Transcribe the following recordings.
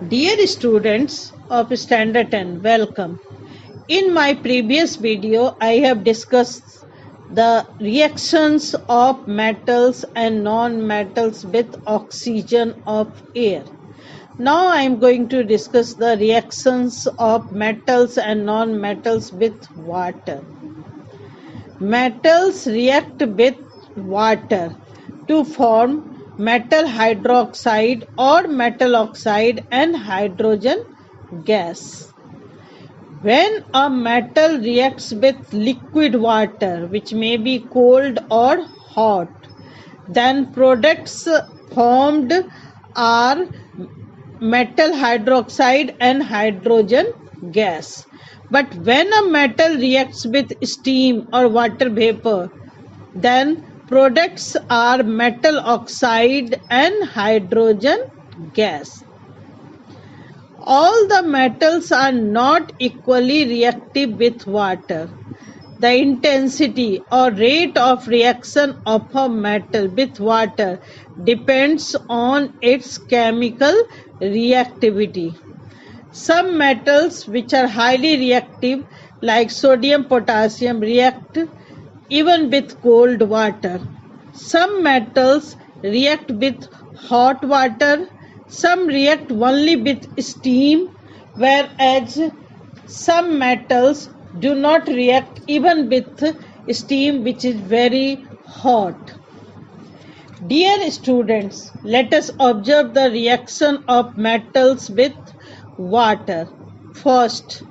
Dear students of Standard 10, welcome. In my previous video, I have discussed the reactions of metals and non-metals with oxygen of air. Now I am going to discuss the reactions of metals and non-metals with water. Metals react with water to form metal hydroxide or metal oxide and hydrogen gas. When a metal reacts with liquid water, which may be cold or hot, then products formed are metal hydroxide and hydrogen gas. But when a metal reacts with steam or water vapor, then products are metal oxide and hydrogen gas. All the metals are not equally reactive with water. The intensity or rate of reaction of a metal with water depends on its chemical reactivity. Some metals which are highly reactive like sodium potassium react even with cold water. Some metals react with hot water, some react only with steam, whereas some metals do not react even with steam, which is very hot. Dear students, let us observe the reaction of metals with water. First,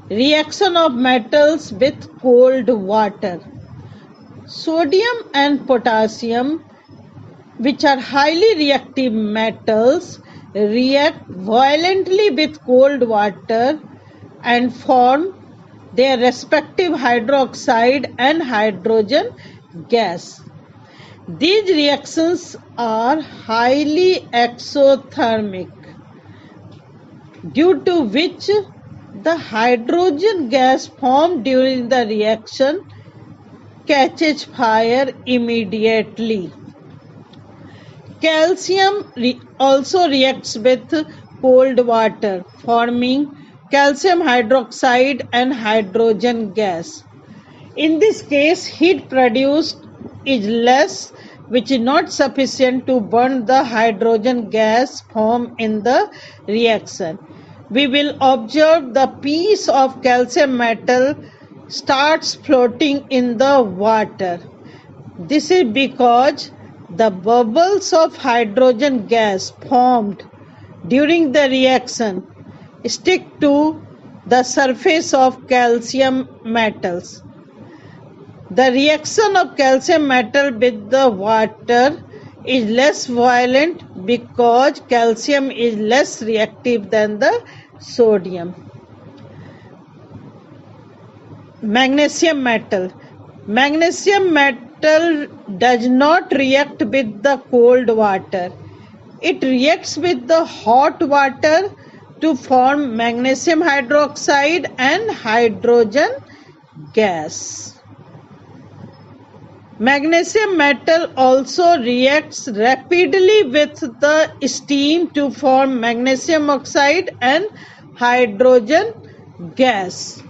reaction of metals with cold water. Sodium and potassium, which are highly reactive metals, react violently with cold water and form their respective hydroxide and hydrogen gas. These reactions are highly exothermic, due to which the hydrogen gas formed during the reaction catches fire immediately. Calcium also reacts with cold water, forming calcium hydroxide and hydrogen gas. In this case, heat produced is less, which is not sufficient to burn the hydrogen gas formed in the reaction. We will observe the piece of calcium metal starts floating in the water. This is because the bubbles of hydrogen gas formed during the reaction stick to the surface of calcium metals. The reaction of calcium metal with the water is less violent because calcium is less reactive than the sodium. Magnesium metal. Magnesium metal does not react with the cold water. It reacts with the hot water to form magnesium hydroxide and hydrogen gas. Magnesium metal also reacts rapidly with the steam to form magnesium oxide and hydrogen gas.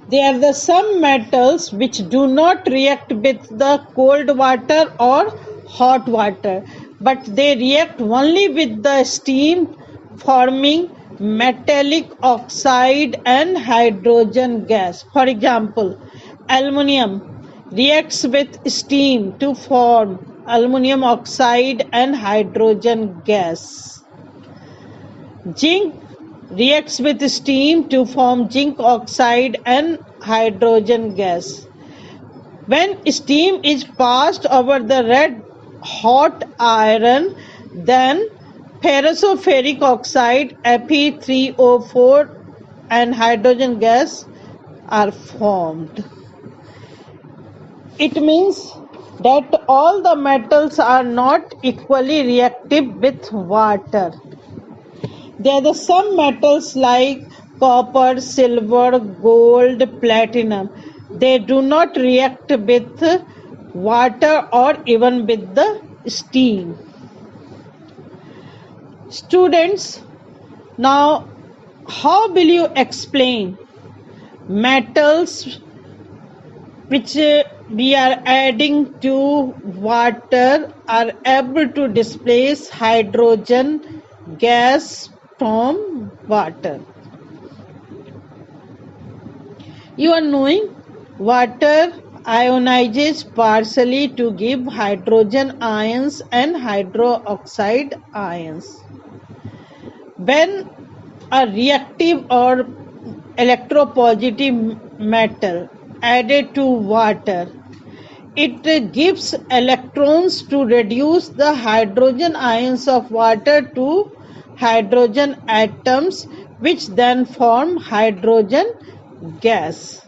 There are the some metals which do not react with the cold water or hot water, but they react only with the steam, forming metallic oxide and hydrogen gas. For example, aluminium reacts with steam to form aluminum oxide and hydrogen gas. Zinc reacts with steam to form zinc oxide and hydrogen gas. When steam is passed over the red hot iron, then ferroferric oxide Fe3O4 and hydrogen gas are formed. It means that all the metals are not equally reactive with water. There are some metals like copper, silver, gold, platinum. They do not react with water or even with the steam. Students, now how will you explain metals which we are adding to water are able to displace hydrogen gas from water? You are knowing water ionizes partially to give hydrogen ions and hydroxide ions. When a reactive or electropositive metal added to water, it gives electrons to reduce the hydrogen ions of water to hydrogen atoms, which then form hydrogen gas.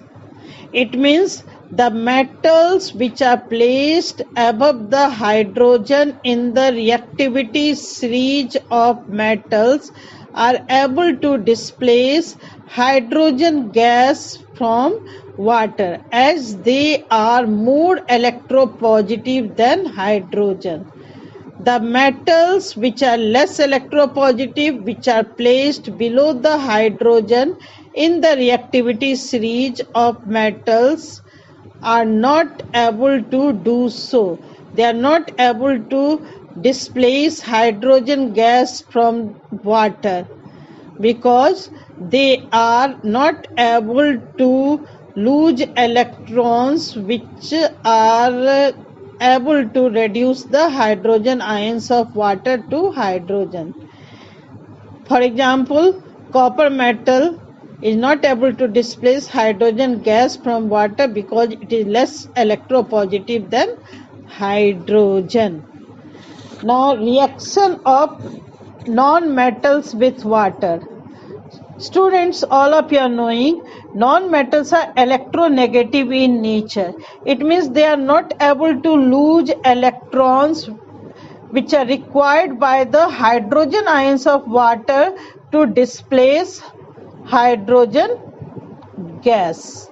It means the metals which are placed above the hydrogen in the reactivity series of metals are able to displace hydrogen gas from water as they are more electropositive than hydrogen. The metals which are less electropositive, which are placed below the hydrogen in the reactivity series of metals, are not able to do so. They are not able to displace hydrogen gas from water because they are not able to lose electrons which are able to reduce the hydrogen ions of water to hydrogen. For example, copper metal is not able to displace hydrogen gas from water because it is less electropositive than hydrogen. Now, reaction of non-metals with water. Students, all of you are knowing non-metals are electronegative in nature. It means they are not able to lose electrons which are required by the hydrogen ions of water to displace hydrogen gas.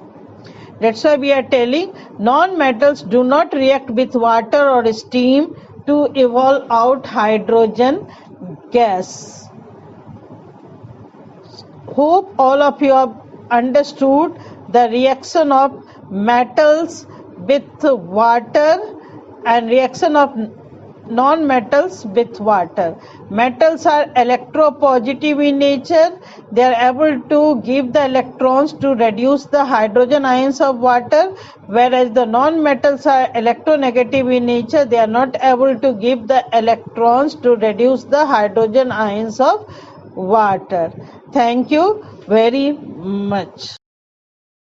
That's why we are telling non-metals do not react with water or steam to evolve out hydrogen gas. Hope all of you have understood the reaction of metals with water and reaction of non-metals with water. Metals are electropositive in nature. They are able to give the electrons to reduce the hydrogen ions of water, whereas the non-metals are electronegative in nature. They are not able to give the electrons to reduce the hydrogen ions of water. Thank you very much.